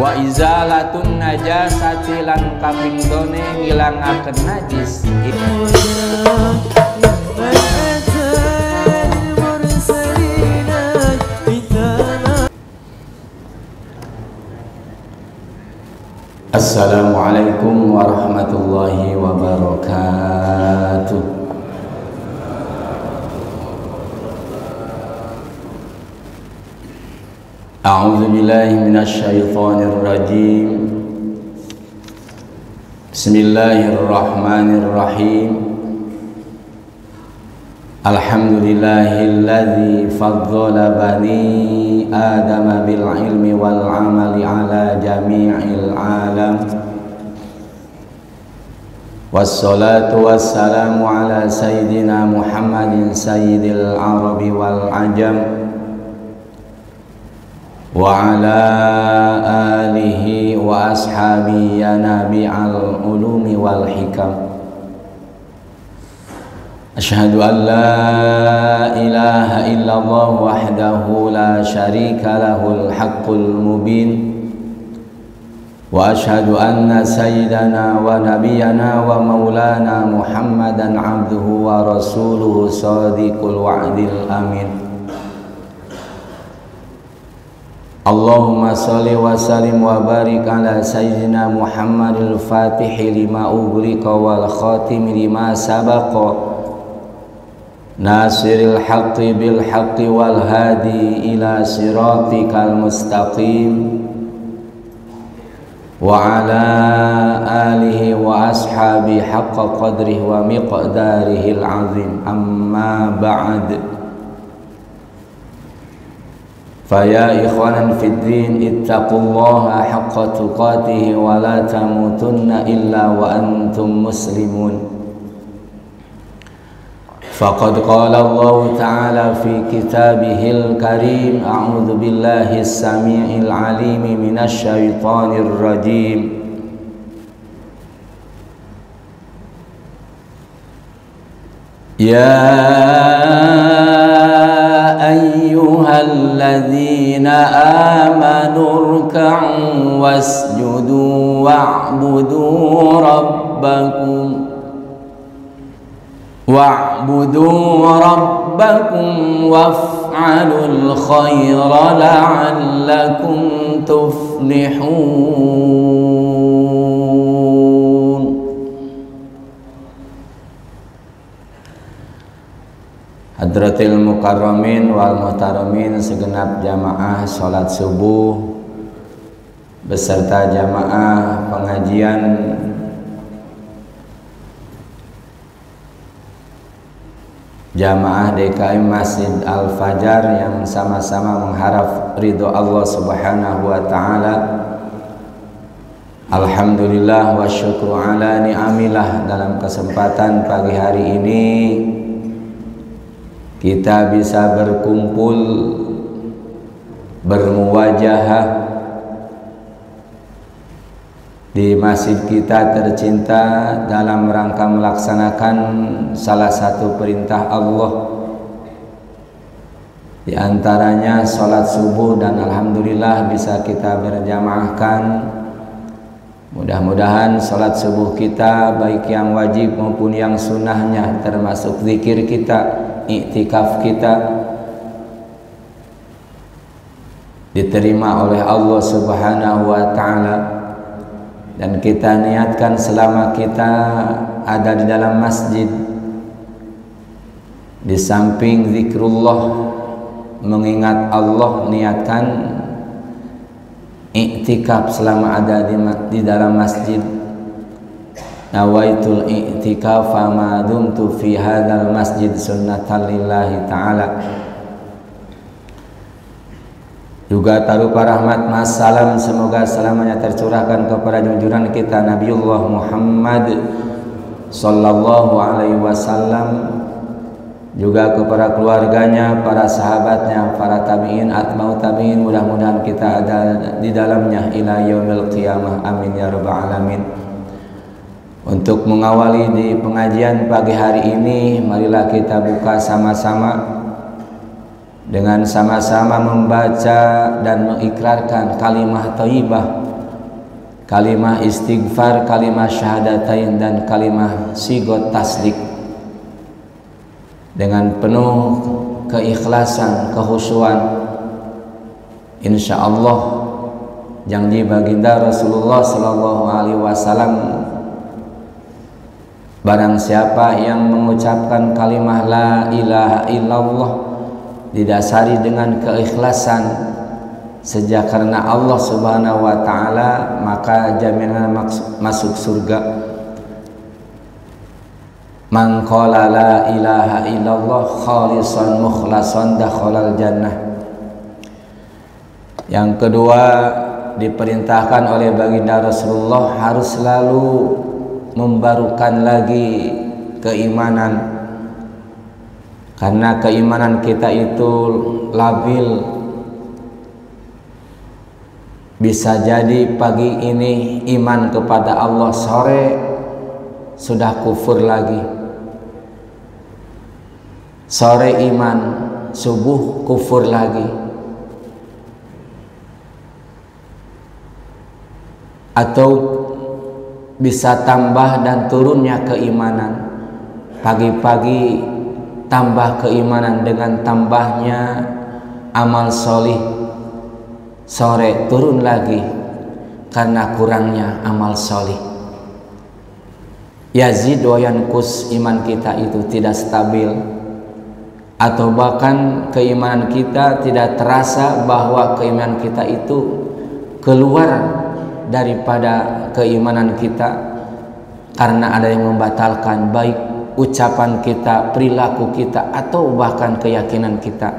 wa izalatun najasati lan kapindhone ngilangaken najis. Assalamualaikum warahmatullahi wabarakatuh. A'udzu billahi minasy syaithanir rajim. Bismillahirrahmanirrahim. Alhamdulillahilladzi faddala bani Adam bil ilmi wal amali ala jami'il alam. Wassalatu wassalamu ala sayyidina Muhammadin sayyidil arabi wal ajam wa ala alihi wa ashabihi ya nabi'al ulumi wal hikam. Asyhadu an la ilaha illallah wahdahu la syarika lahul haqqul mubin wa asyhadu anna sayyidana wa nabiyyana wa maulana Muhammadan abduhu wa rasuluhu shadiqul wa'dil amin. Allahumma sholli wa sallim wa barik ala sayyidina Muhammadil fatihi lima ughliqa wal khatimi lima sabaqa nasiril haqqi bil haqqi wal hadi ila siratikal mustaqim wa ala alihi wa ashabi haqqa qadrihi wa miqdarihil azim. Amma ba'd. Faya ikhwanan fid din ittaqullaha haqqa tuqatih wa la tamutunna illa wa antum muslimun. Faqad qala Allah ta'ala fi kitabihil karim a'udzu billahi as-sami'il 'alim minasy syaithanir rajim. Ya ayyuhalladzina amanu ruk'u wasjudu wa'budu rabbakum waf'alul khaira la'allakum tuflihun. Hadratil mukarramin wal muhtaramin, segenap jamaah salat subuh beserta jamaah pengajian jamaah DKM Masjid Al-Fajar yang sama-sama mengharap ridho Allah Subhanahu wa ta'ala. Alhamdulillah wa syukru ala ni'amillah, dalam kesempatan pagi hari ini kita bisa berkumpul bermuwajahah di masjid kita tercinta dalam rangka melaksanakan salah satu perintah Allah, di antaranya sholat subuh, dan alhamdulillah bisa kita berjamaahkan. Mudah-mudahan sholat subuh kita baik yang wajib maupun yang sunnahnya, termasuk zikir kita, iktikaf kita, diterima oleh Allah Subhanahu wa ta'ala. Dan kita niatkan selama kita ada di dalam masjid, di samping zikrullah, mengingat Allah, niatkan iktikaf selama ada di dalam masjid. Nawaitul i'tikaf ma dumtu fi hadzal masjid sunnatan lillahi ta'ala. Juga tarupa rahmat masalam, semoga selamanya tercurahkan kepada junjungan kita Nabiullah Muhammad sallallahu alaihi wasallam, juga kepada keluarganya, para sahabatnya, para tabi'in, atba'ut tabi'in. Mudah-mudahan kita ada di dalamnya ila yaumil qiyamah, amin ya rabbal alamin. Untuk mengawali di pengajian pagi hari ini, marilah kita buka sama-sama dengan sama-sama membaca dan mengikrarkan kalimah thayyibah kalimah istighfar, kalimah syahadatain, dan kalimah sigot tasdik dengan penuh keikhlasan, kehusuan. Insyaallah janji baginda Rasulullah sallallahu alaihi wasallam, barang siapa yang mengucapkan kalimah la ilaha illallah didasari dengan keikhlasan sejak karena Allah Subhanahu wa taala, maka jaminan masuk surga. Man qala la ilaha illallah khalisan mukhlasan dakhalal jannah. Yang kedua, diperintahkan oleh baginda Rasulullah harus selalu membarukan lagi keimanan, karena keimanan kita itu labil. Bisa jadi pagi ini iman kepada Allah, sore sudah kufur lagi. Sore iman, subuh kufur lagi. Atau bisa tambah dan turunnya keimanan. Pagi-pagi tambah keimanan dengan tambahnya amal solih, sore turun lagi karena kurangnya amal solih. Yazid wa yanqus, iman kita itu tidak stabil, atau bahkan keimanan kita tidak terasa bahwa keimanan kita itu keluar daripada keimanan kita karena ada yang membatalkan, baik ucapan kita, perilaku kita, atau bahkan keyakinan kita.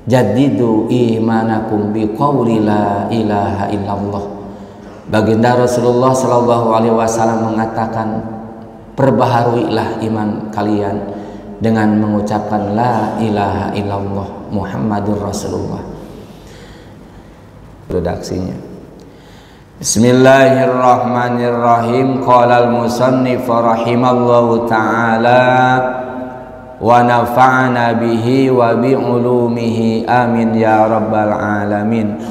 Jadidu imanakum biqauli la ilaha illallah. Baginda Rasulullah sallallahu alaihi wasallam mengatakan, perbaharuilah iman kalian dengan mengucapkan la ilaha illallah Muhammadur Rasulullah. Redaksinya. Bismillahirrahmanirrahim. Qala al-musannif rahimallahu ta'ala wa nafa'ana bihi wa bi ulumihi amin ya rabbal alamin.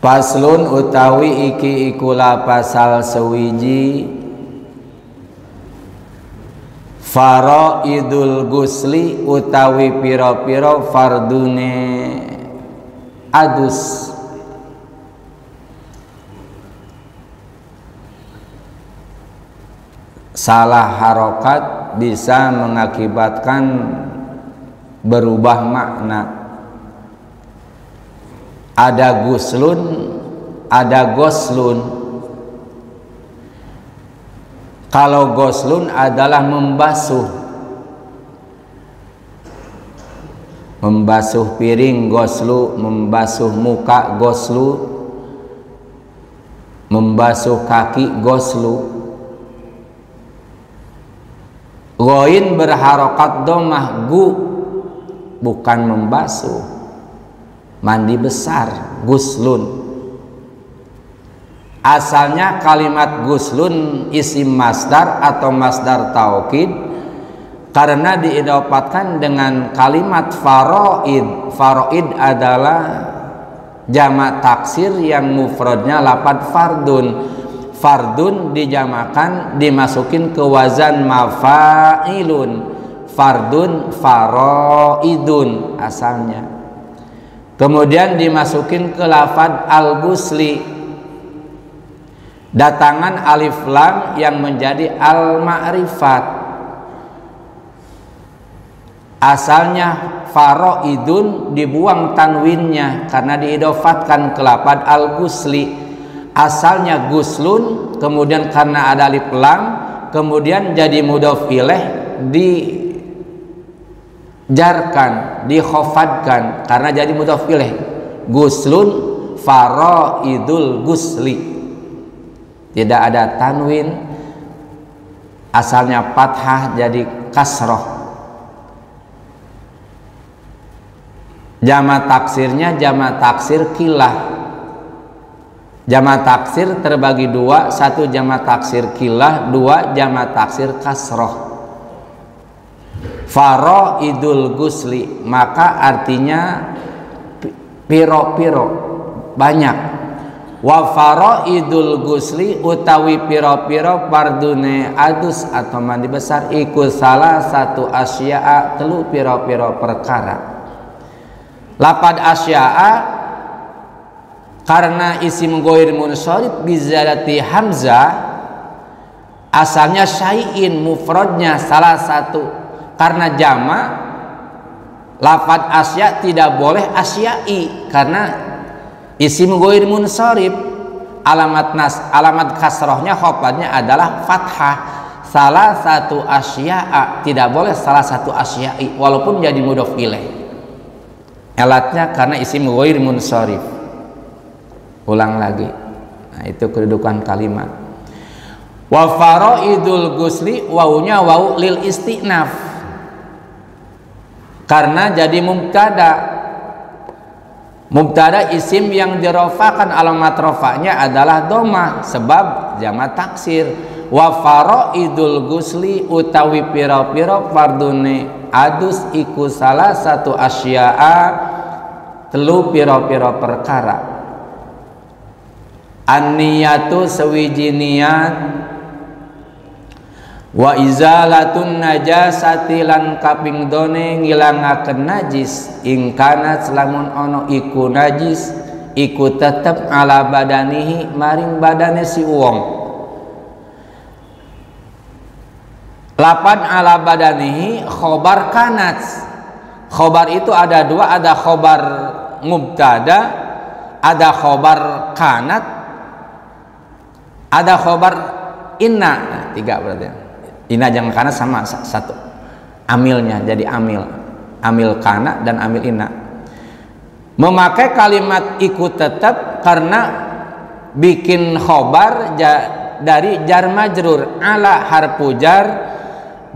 Paslun utawi iki ikula pasal sewiji faraidul gusli utawi pira-pira fardune adus. Salah harokat bisa mengakibatkan berubah makna. Ada guslun, ada goslun. Kalau goslun adalah membasuh, membasuh piring goslu, membasuh muka goslu, membasuh kaki goslu. Ghain berharokat domah gu, bukan membasuh, mandi besar, guslun. Asalnya kalimat guslun isim masdar atau masdar taukid karena diidopatkan dengan kalimat faraid. Faraid adalah jamak taksir yang mufradnya lafadz fardun. Fardun dijamakan, dimasukin ke wazan mafa'ilun. Fardun faraidun asalnya. Kemudian dimasukin ke lafadz al-gusli. Datangan alif lam yang menjadi al-ma'rifat. Asalnya faraidun, dibuang tanwinnya karena diidofatkan ke lafadz al-gusli. Asalnya guslun, kemudian karena ada alif lam, kemudian jadi mudhof ilaih, dijarkan, dikhafadkan karena jadi mudhof ilaih. Guslun faraidul gusli. Tidak ada tanwin, asalnya fathah jadi kasroh. Jamak taksirnya jamak taksir kilah. Jamak taksir terbagi dua, satu jamak taksir kilah, dua jamak taksir kasroh. Faraidul gusli, maka artinya piro-piro, banyak. Wa faraidul gusli utawi piro-piro pardune adus atau mandi besar iku salah satu asya'a telu piro-piro perkara. Lapad asya'a karena isim ghair munsharif bizalati hamzah asalnya syai'in, mufradnya salah satu. Karena jama lafad asya tidak boleh asya'i karena isim ghair munsharif, alamat kasrohnya khofadnya adalah fathah. Salah satu asya'a tidak boleh salah satu asya'i walaupun jadi mudhof ilaih. Elatnya karena isim ghair munsharif. Ulang lagi. Nah, itu kedudukan kalimat. Wa faraidul gusli wawunya wawu lil istinaf. Karena jadi mubtada isim yang dirofakan alamat rofaknya adalah domah sebab jamak taksir. Wa faraidul gusli utawi piro-piro fardune adus iku salah satu asya'a telu piro-piro perkara. An-niyatu sewiji niat wa izalatun najasati lan kaping done ngilangaken najis ingkanat lamun ono iku najis iku tetep ala badanihi maring badane si wong. Lapan ala badanihi khobar kanat. Khobar itu ada dua, ada khobar mubtada, ada khobar kanat, ada khobar inna. Nah, tiga berarti. Inna jangan kana sama satu. Amilnya jadi amil kana dan amil inna. Memakai kalimat ikut tetap karena bikin khobar dari jar majrur ala harfu jar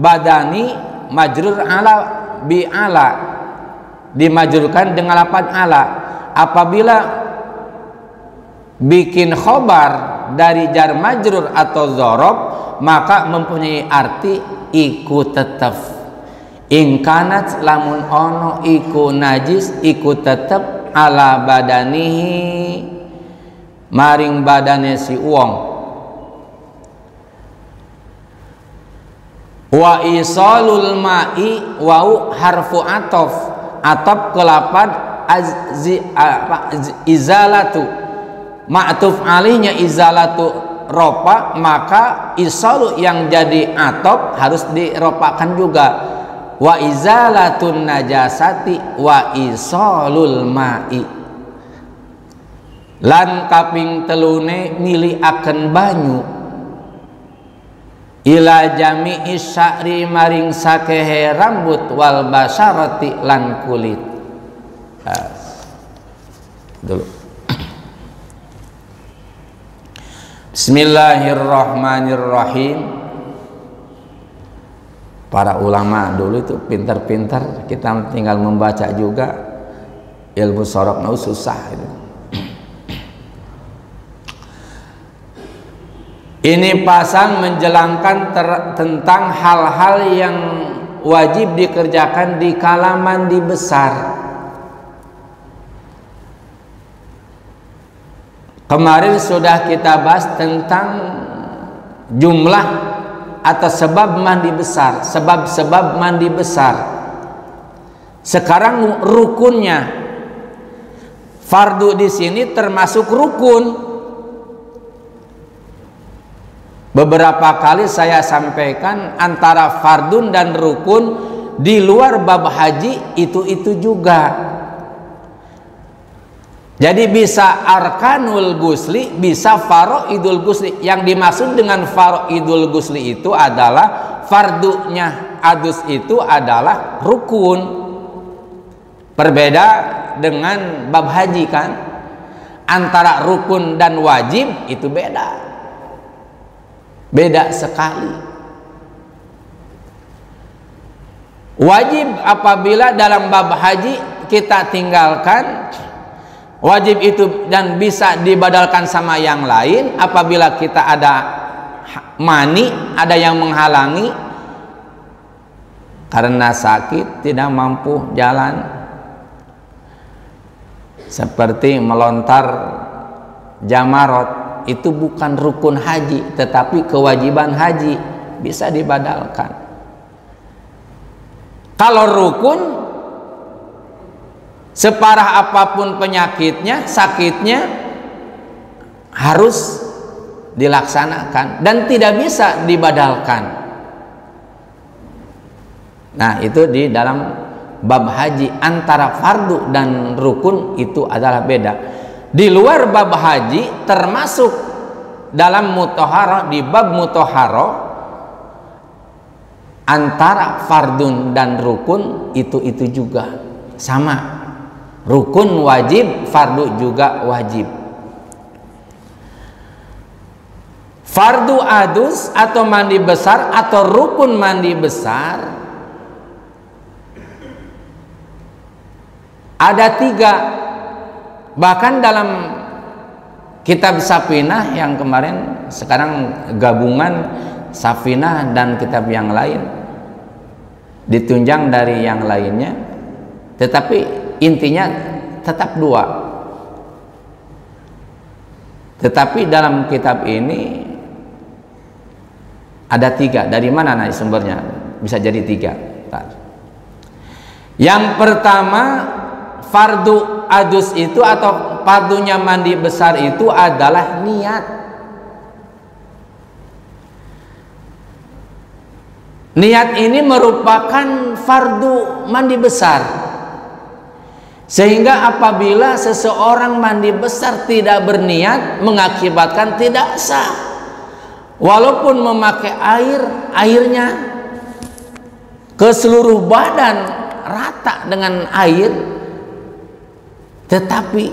badani majrur ala bi ala dimajrurkan dengan lafaz ala. Apabila bikin khobar dari jar majrur atau dzarab maka mempunyai arti iku tetep. Ingkanat lamun ono iku najis iku tetep ala badanihi maring badane si wong. Wa isalul ma'i wau harfu atof kelapan izalatu ma'tuf alihnya izalatu ropa, maka isalu yang jadi atop harus diropakan juga. Wa izalatun najasati wa isalul ma'i lan kaping telune mili akan banyu ila jami'i sya'ri maring sakehe rambut wal basyarati lan kulit. Dulu Bismillahirrahmanirrahim. Para ulama dulu itu pintar-pintar, kita tinggal membaca juga. Ilmu soroknya susah itu. Ini pasang menjelangkan tentang hal-hal yang wajib dikerjakan di kala mandi besar. Kemarin sudah kita bahas tentang jumlah atau sebab mandi besar, sebab-sebab mandi besar. Sekarang rukunnya. Fardu di sini termasuk rukun. Beberapa kali saya sampaikan antara fardun dan rukun di luar bab haji itu juga. Jadi bisa arkanul gusli, bisa faraidul gusli. Yang dimaksud dengan faraidul gusli itu adalah fardunya adus itu adalah rukun. Berbeda dengan bab haji kan. Antara rukun dan wajib itu beda. Beda sekali. Wajib apabila dalam bab haji kita tinggalkan, wajib itu dan bisa dibadalkan sama yang lain apabila kita ada mani, ada yang menghalangi karena sakit, tidak mampu jalan. seperti melontar jamarot, itu bukan rukun haji tetapi kewajiban haji, bisa dibadalkan. Kalau rukun, separah apapun penyakitnya, sakitnya, harus dilaksanakan dan tidak bisa dibadalkan. Nah, itu di dalam bab haji, antara fardu dan rukun itu adalah beda. Di luar bab haji, termasuk dalam mutahharah, di bab mutahharah, antara fardun dan rukun itu juga sama. Rukun wajib, fardu juga wajib. Fardu adus atau mandi besar atau rukun mandi besar ada 3. Bahkan dalam kitab Safinah yang kemarin, sekarang gabungan Safinah dan kitab yang lain, ditunjang dari yang lainnya, tetapi intinya tetap 2. Tetapi dalam kitab ini ada 3. Dari mana nih sumbernya? Bisa jadi 3. Yang pertama, fardu adus itu atau fardunya mandi besar itu adalah niat. Niat ini merupakan fardu mandi besar, sehingga apabila seseorang mandi besar tidak berniat, mengakibatkan tidak sah. Walaupun memakai airnya ke seluruh badan rata dengan air, tetapi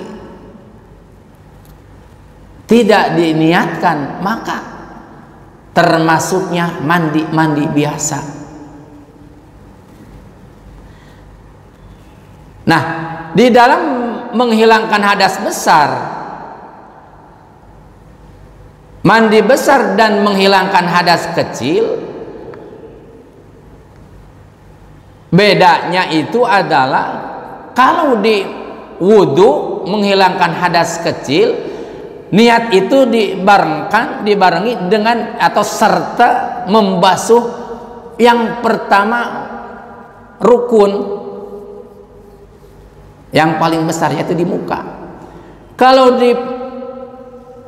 tidak diniatkan, maka termasuknya mandi biasa. Nah, di dalam menghilangkan hadas besar, mandi besar dan menghilangkan hadas kecil, bedanya itu adalah kalau di wudu menghilangkan hadas kecil, niat itu dibarengi dengan atau serta membasuh yang pertama rukun yang paling besar, yaitu di muka. Kalau di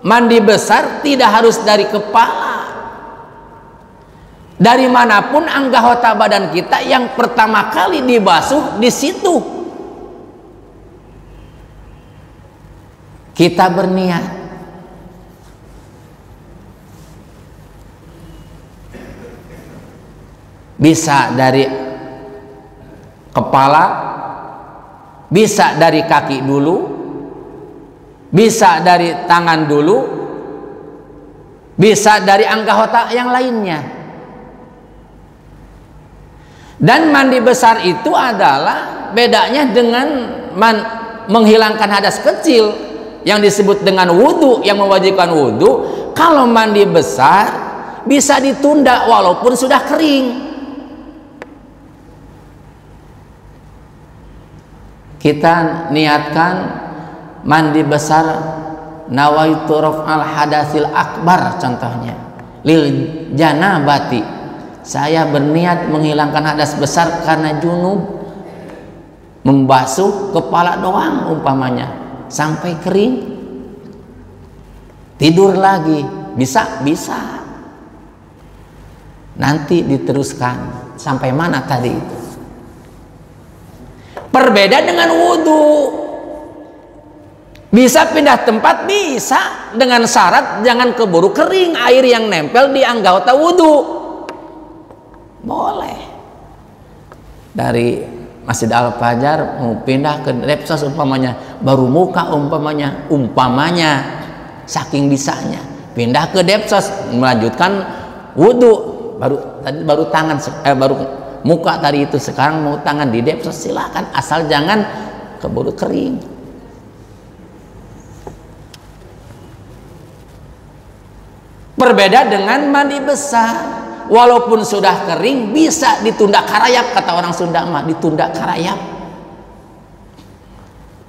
mandi besar tidak harus dari kepala, dari manapun anggota badan kita yang pertama kali dibasuh, di situ kita berniat. Bisa dari kepala, bisa dari kaki dulu, bisa dari tangan dulu, bisa dari anggota yang lainnya. Dan mandi besar itu adalah bedanya dengan menghilangkan hadas kecil yang disebut dengan wudhu, yang mewajibkan wudhu. Kalau mandi besar bisa ditunda walaupun sudah kering. Kita niatkan mandi besar, nawaitu raf'al hadasil akbar, contohnya lil janabati, saya berniat menghilangkan hadas besar karena junub, membasuh kepala doang umpamanya sampai kering, tidur lagi, bisa nanti diteruskan sampai mana tadi itu. Berbeda dengan wudhu, bisa pindah tempat, bisa dengan syarat jangan keburu kering air yang nempel di anggota wudhu. Boleh. Dari Masjid Al-Fajar mau pindah ke Depsos umpamanya, baru muka umpamanya saking bisanya pindah ke Depsos melanjutkan wudhu, baru tangan baru muka tadi itu, sekarang mau tangan di Depsos, silakan, asal jangan keburu kering. Berbeda dengan mandi besar, walaupun sudah kering bisa ditunda karayap, kata orang Sunda mah, ditunda karayap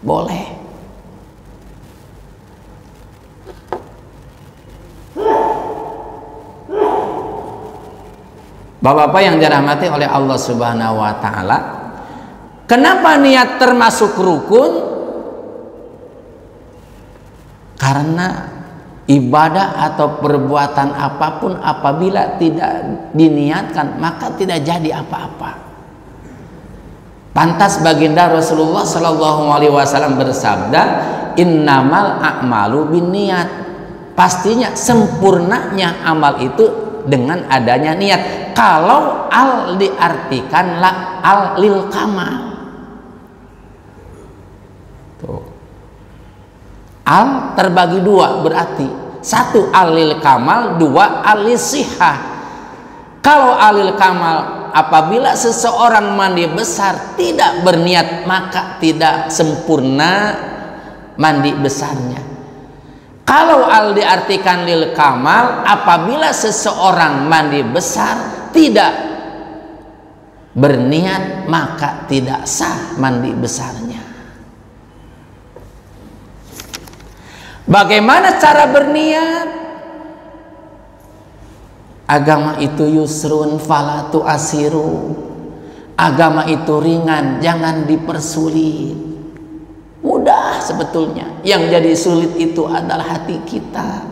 boleh. Bapak-bapak yang dirahmati oleh Allah Subhanahu wa taala, kenapa niat termasuk rukun? Karena ibadah atau perbuatan apapun apabila tidak diniatkan maka tidak jadi apa-apa. Pantas baginda Rasulullah Shallallahu Alaihi Wasallam bersabda, innamal a'malu binniyat. Pastinya sempurnanya amal itu dengan adanya niat. Kalau al diartikan la al lil kamal. Tuh. Al terbagi dua, berarti satu al lil kamal, dua al lisihah. Kalau al lil kamal, apabila seseorang mandi besar tidak berniat maka tidak sempurna mandi besarnya. Kalau al diartikan lil kamal, apabila seseorang mandi besar tidak berniat maka tidak sah mandi besarnya. Bagaimana cara berniat? Agama itu yusrun falatu asiru. Agama itu ringan, jangan dipersulit. Mudah sebetulnya. Yang jadi sulit itu adalah hati kita,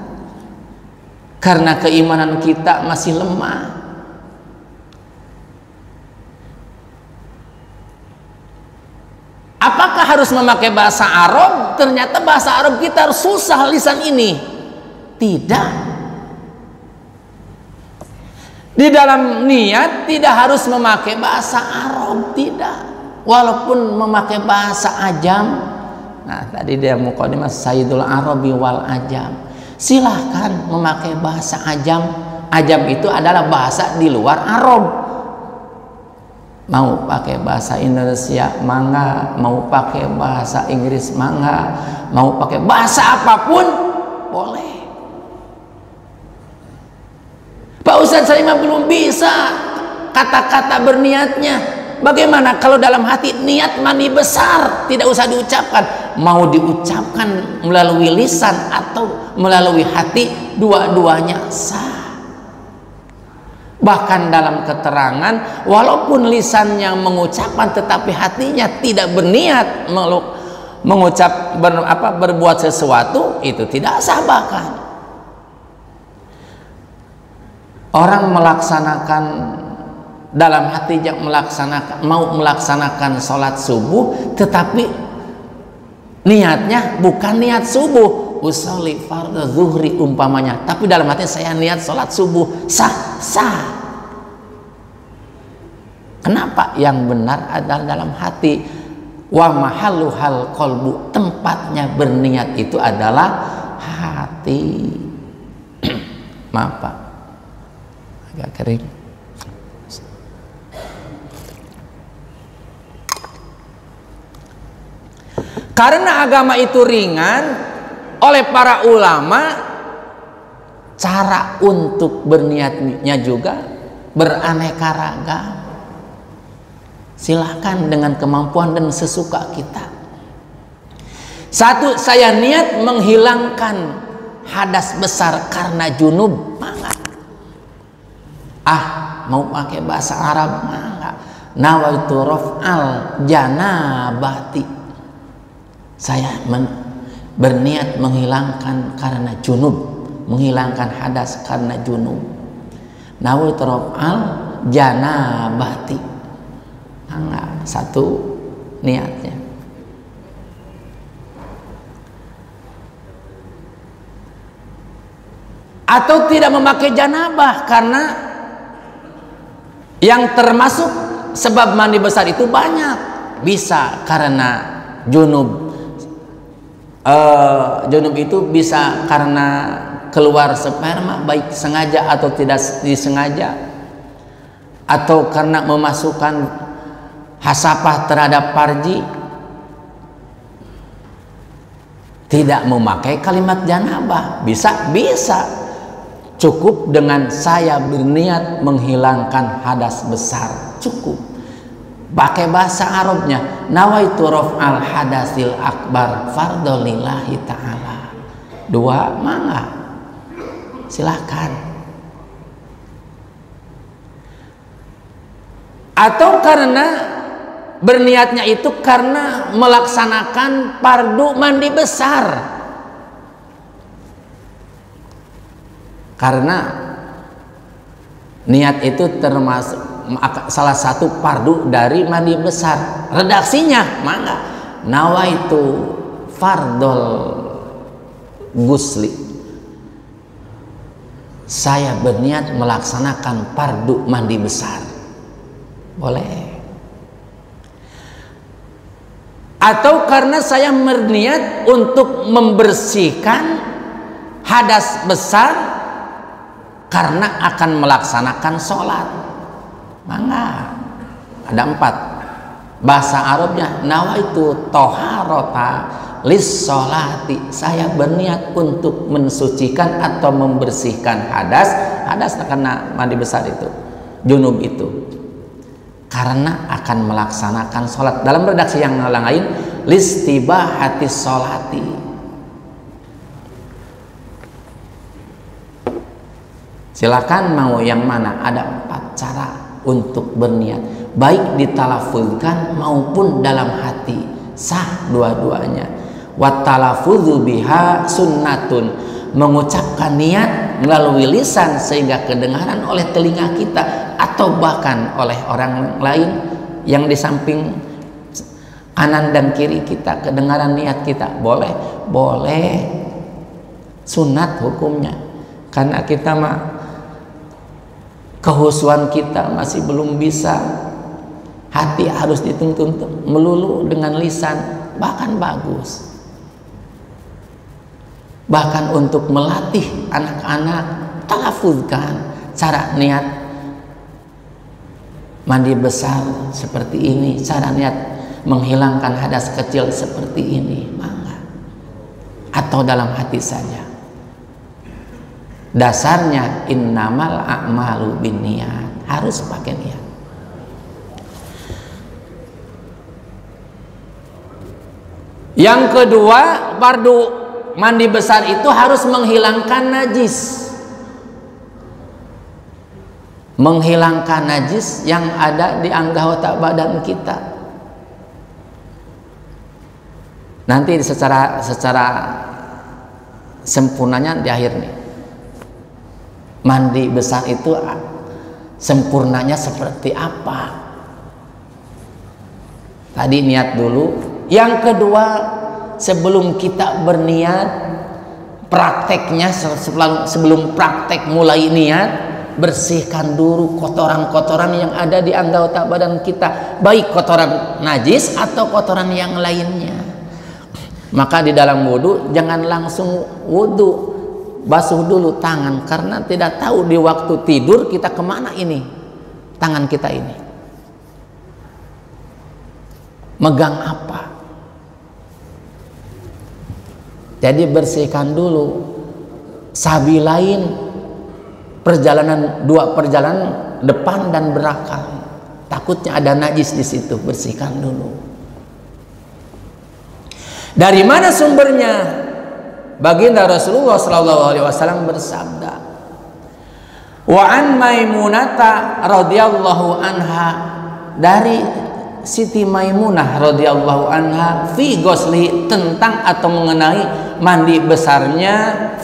karena keimanan kita masih lemah. Apakah harus memakai bahasa Arab? Ternyata bahasa Arab kita harus susah lisan ini. Tidak. Di dalam niat tidak harus memakai bahasa Arab, tidak. Walaupun memakai bahasa Ajam. Nah, tadi dia mukadimah Sayyidul Arabi wal Ajam. Silahkan memakai bahasa Ajam. Ajam itu adalah bahasa di luar Arab. Mau pakai bahasa Indonesia mangga, mau pakai bahasa Inggris mangga, mau pakai bahasa apapun boleh. Pak Ustadz, saya belum bisa kata-kata berniatnya. Bagaimana kalau dalam hati niat mandi besar tidak usah diucapkan, mau diucapkan melalui lisan atau melalui hati, dua-duanya sah. Bahkan dalam keterangan, walaupun lisannya mengucapkan tetapi hatinya tidak berniat berbuat sesuatu, itu tidak sah. Bahkan orang melaksanakan dalam hatinya mau melaksanakan sholat subuh tetapi niatnya bukan niat subuh, usolli fardhu zuhri umpamanya, tapi dalam hati saya niat sholat subuh, sah. Kenapa? Yang benar adalah dalam hati. Wa mahalluhal qalbu, tempatnya berniat itu adalah hati. Maaf Pak, agak kering. Karena agama itu ringan, oleh para ulama cara untuk berniatnya juga beraneka ragam. Silahkan dengan kemampuan dan sesuka kita. Satu, saya niat menghilangkan hadas besar karena junub, mangga. Mau pakai bahasa Arab, mangga. Nawaitu raf'al janabati. Saya berniat menghilangkan karena junub, menghilangkan hadas karena junub. Nawaitu raf'al janabati. Mangga, satu niatnya. Atau tidak memakai janabah, karena yang termasuk sebab mandi besar itu banyak. Bisa karena junub. Junub itu bisa karena keluar sperma, baik sengaja atau tidak disengaja, atau karena memasukkan hasapah terhadap farji. Tidak memakai kalimat janabah, bisa cukup dengan saya berniat menghilangkan hadas besar, cukup. Pakai bahasa Arabnya, nawaitu raf'al hadasil akbar fardhu lillahi ta'ala. Dua, mangga, silahkan. Atau karena berniatnya itu karena melaksanakan fardu mandi besar. Karena niat itu termasuk salah satu fardu dari mandi besar. Redaksinya mangga nawaitu fardol gusli. Saya berniat melaksanakan fardu mandi besar. Boleh. Atau karena saya berniat untuk membersihkan hadas besar karena akan melaksanakan sholat. Mangga ada 4 bahasa Arabnya. Nawaitu toharota lis sholati. Saya berniat untuk mensucikan atau membersihkan hadas karena mandi besar itu, junub itu, karena akan melaksanakan sholat. Dalam redaksi yang lain listibahati sholati. Silakan mau yang mana. Ada 4 cara untuk berniat, baik ditalafuzkan maupun dalam hati, sah dua-duanya. Wa talafudzu biha sunnatun, mengucapkan niat melalui lisan sehingga kedengaran oleh telinga kita atau bahkan oleh orang lain yang di samping kanan dan kiri kita, kedengaran niat kita. Boleh sunat hukumnya, karena kita mah kehusuan kita masih belum bisa. Hati harus dituntun melulu dengan lisan, bahkan bagus. Bahkan untuk melatih anak-anak, talafuzkan cara niat mandi besar seperti ini, cara niat menghilangkan hadas kecil seperti ini, mangga. Atau dalam hati saja. Dasarnya innamal a'malu binniyat, harus pakai niat. Yang kedua, fardu mandi besar itu harus menghilangkan najis. Menghilangkan najis yang ada di anggota badan kita. Nanti secara sempurnanya di akhir nih. Mandi besar itu sempurnanya seperti apa? Tadi niat dulu. Yang kedua, sebelum kita berniat, prakteknya sebelum praktek mulai niat, bersihkan dulu kotoran-kotoran yang ada di anggota badan kita, baik kotoran najis atau kotoran yang lainnya. Maka di dalam wudhu jangan langsung wudhu, basuh dulu tangan, karena tidak tahu di waktu tidur kita kemana ini tangan kita ini, megang apa. Jadi bersihkan dulu. Sabilain dua perjalanan depan dan belakang, takutnya ada najis di situ, bersihkan dulu. Dari mana sumbernya? Baginda Rasulullah SAW bersabda, wa an Maimunata radhiyallahu anha, dari Siti Maimunah radhiyallahu anha, fi ghusli, tentang atau mengenai mandi besarnya,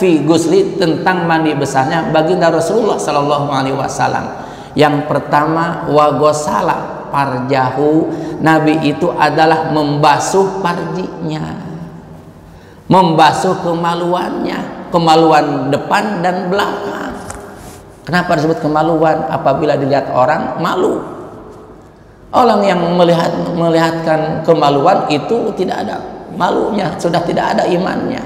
fi ghusli, tentang mandi besarnya baginda Rasulullah SAW. Yang pertama, wa ghosala farjahu, Nabi itu adalah membasuh farjinya, membasuh kemaluannya, kemaluan depan dan belakang. Kenapa disebut kemaluan? Apabila dilihat orang malu. Orang yang melihatkan kemaluan itu tidak ada malunya, sudah tidak ada imannya.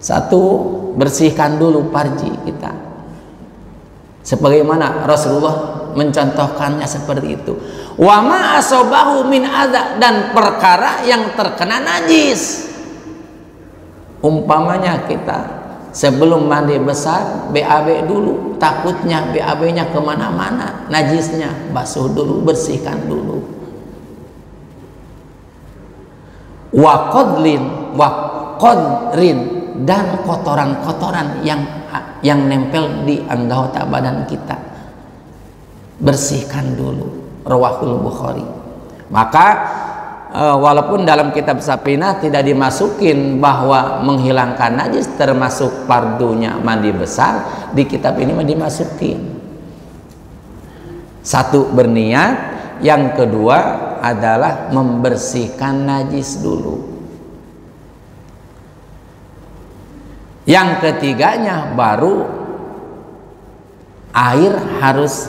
Satu, bersihkan dulu farji kita, sebagaimana Rasulullah mencontohkannya seperti itu. Wa ma asobahu min adza, dan perkara yang terkena najis. Umpamanya kita sebelum mandi besar BAB dulu, takutnya BAB-nya kemana-mana, najisnya basuh dulu, bersihkan dulu. Wa qadrin, dan kotoran-kotoran yang nempel di anggota badan kita, bersihkan dulu. Rawahul Bukhari. Maka walaupun dalam kitab Safinah tidak dimasukin bahwa menghilangkan najis termasuk fardunya mandi besar, di kitab ini dimasukin. Satu, berniat. Yang kedua adalah membersihkan najis dulu. Yang ketiganya baru air harus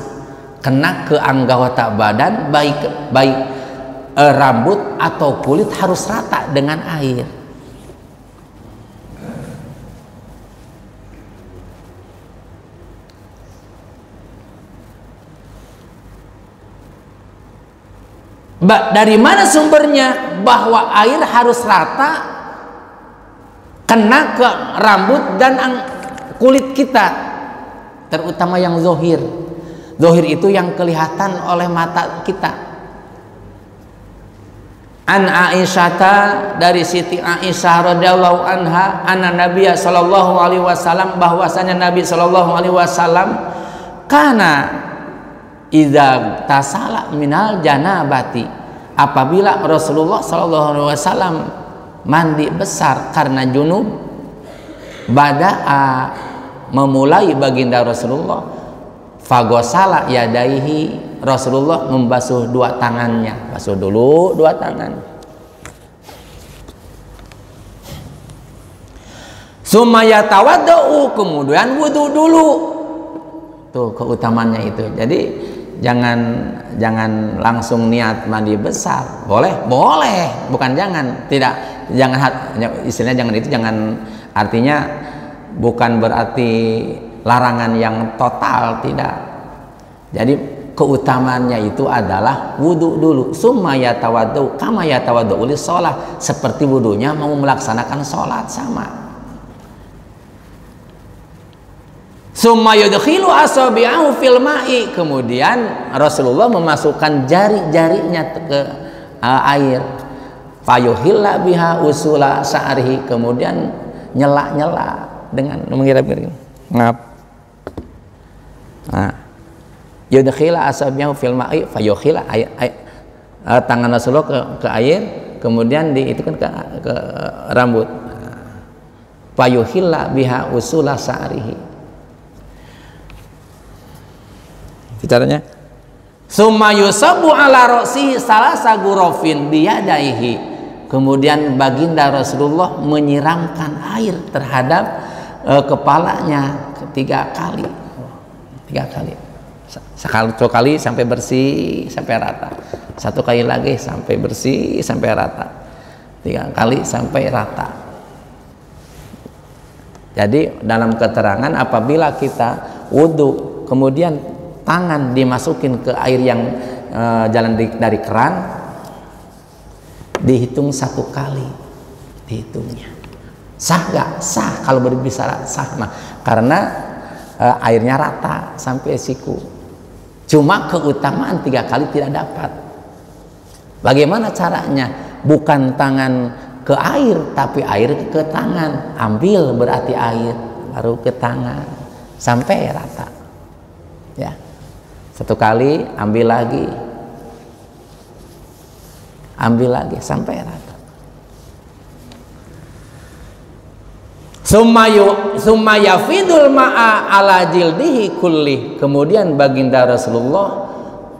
kena ke anggota badan, baik rambut atau kulit harus rata dengan air. Dari mana sumbernya bahwa air harus rata kena ke rambut dan kulit kita, terutama yang zohir. Zohir itu yang kelihatan oleh mata kita. An Aisyata, dari Siti Aisyah radhiyallahu anha, anna Nabiya sallallahu alaihi wasallam, bahwasanya Nabi sallallahu alaihi wasallam kana idza tasala minal janabati, apabila Rasulullah sallallahu alaihi wasallam mandi besar karena junub, bada'a, memulai baginda Rasulullah, fagosala yadaihi, Rasulullah membasuh dua tangannya. Basuh dulu dua tangan. Sumaya tawaddu, kemudian wudu dulu. Tuh keutamannya itu. Jadi jangan langsung niat mandi besar. Boleh, bukan jangan, tidak. Jangan, istilahnya jangan itu, jangan artinya bukan berarti larangan yang total, tidak. Jadi keutamaannya itu adalah wudu dulu. Summa yatawaddu kama yatawaddu lis shalah, seperti wudunya mau melaksanakan sholat, sama. Summa yudkhilu asabi'ahu fil ma'i, kemudian Rasulullah memasukkan jari-jarinya ke air. Fayuhilla biha usula sa'rihi, kemudian nyela-nyela dengan mengira-ngira. Ngap. Nah, yudkhila asabiyahu fil ma'i fayuhilla, tangan Rasulullah ke air, kemudian itu kan ke rambut. Fayuhilla biha usula sa'rihi. Caranya, summa yusabu ala ra'sihi salasa gurafin biyadaihi, kemudian baginda Rasulullah menyiramkan air terhadap kepalanya tiga kali. Satu kali sampai bersih, sampai rata. Satu kali lagi sampai bersih, sampai rata. 3 kali sampai rata. Jadi dalam keterangan, apabila kita wudhu kemudian tangan dimasukin ke air yang jalan dari keran, dihitung 1 kali, dihitungnya. Sah gak? Sah, kalau berbicara sah. Nah, karena airnya rata sampai siku. Cuma keutamaan 3 kali tidak dapat. Bagaimana caranya? Bukan tangan ke air, tapi air ke tangan. Ambil berarti air, baru ke tangan sampai rata. Ya, 1 kali, ambil lagi sampai rata. Summa yafidul ma'a ala jildihi kulli, kemudian baginda Rasulullah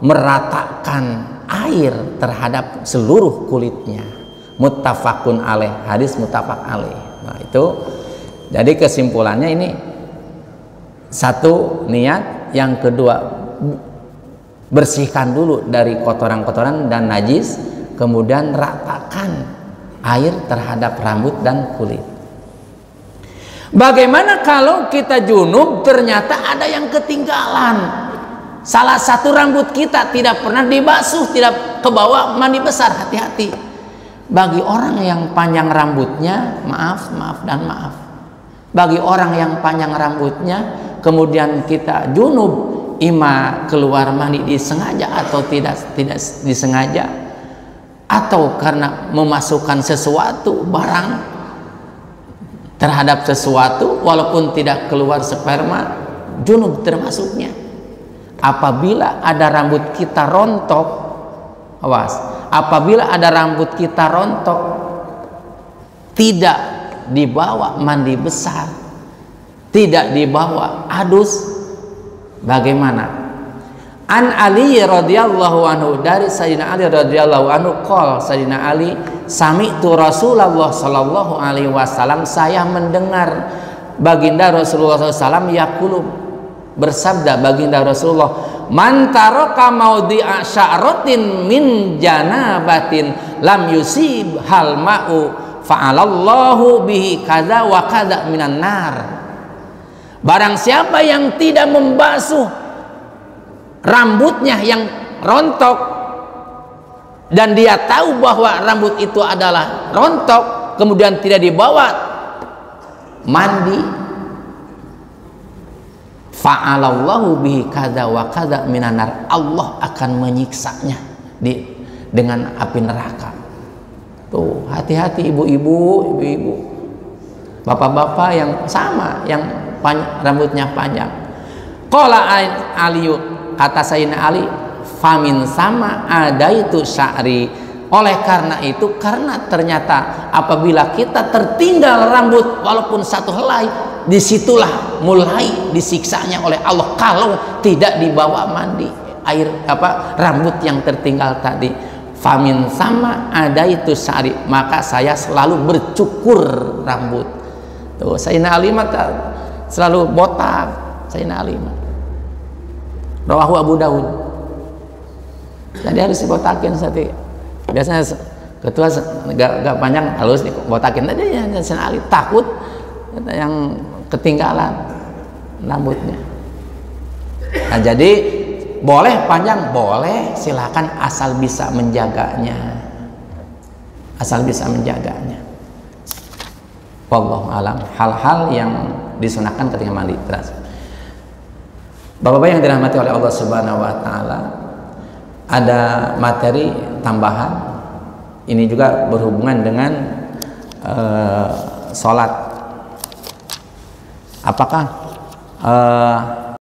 meratakan air terhadap seluruh kulitnya. Muttafaqun alaih, hadis muttafaq alaih. Nah, itu jadi kesimpulannya ini, 1 niat, yang kedua bersihkan dulu dari kotoran-kotoran dan najis, kemudian ratakan air terhadap rambut dan kulit. Bagaimana kalau kita junub ternyata ada yang ketinggalan, salah satu rambut kita tidak pernah dibasuh, tidak ke bawah mandi besar? Hati-hati. Bagi orang yang panjang rambutnya, maaf. Bagi orang yang panjang rambutnya kemudian kita junub, ima keluar mandi disengaja atau tidak disengaja, atau karena memasukkan sesuatu, barang terhadap sesuatu, walaupun tidak keluar sperma, junub termasuknya. apabila ada rambut kita rontok, awas, apabila ada rambut kita rontok, tidak dibawa mandi besar, tidak dibawa adus, bagaimana? An Ali radhiyallahu anhu, dari Sayyidina Ali radhiyallahu anhu, qol, Sayyidina Ali, sami'tu Rasulullah sallallahu alaihi wasallam, saya mendengar baginda Rasulullah SAW yaqulu, bersabda baginda Rasulullah, man taraka maudhi'a sya'ratin min janabatin lam yusib hal ma'u fa'alallahu bihi kadza wa kadza minan nar. Barang siapa yang tidak membasuh rambutnya yang rontok dan dia tahu bahwa rambut itu adalah rontok, kemudian tidak dibawa mandi, fa'alallahu bihi kadza wa kadza minan nar, Allah akan menyiksanya dengan api neraka. Tuh, hati-hati ibu-ibu, bapak-bapak yang sama, yang rambutnya panjang. Qala Aliyu, kata Sayyidina Ali, famin sama ada itu sya'ri, oleh karena itu, karena ternyata apabila kita tertinggal rambut walaupun satu helai, disitulah mulai disiksanya oleh Allah kalau tidak dibawa mandi air rambut yang tertinggal tadi. Famin sama ada itu sya'ri, maka saya selalu bercukur rambut. Tuh, Sayyidina Ali selalu botak, Sayyidina Ali. Rawahu Abu Daud. Jadi harus dibotakin satu. Biasanya ketua gak panjang, halus dibotakin aja ya, Sayyidina Ali takut yang ketinggalan rambutnya. Nah, jadi boleh panjang, boleh, silakan asal bisa menjaganya. Asal bisa menjaganya. Wallahu alam. Hal-hal yang disunahkan ketika mandi teras. Bapak-bapak yang dirahmati oleh Allah Subhanahu wa taala, ada materi tambahan. Ini juga berhubungan dengan sholat. Apakah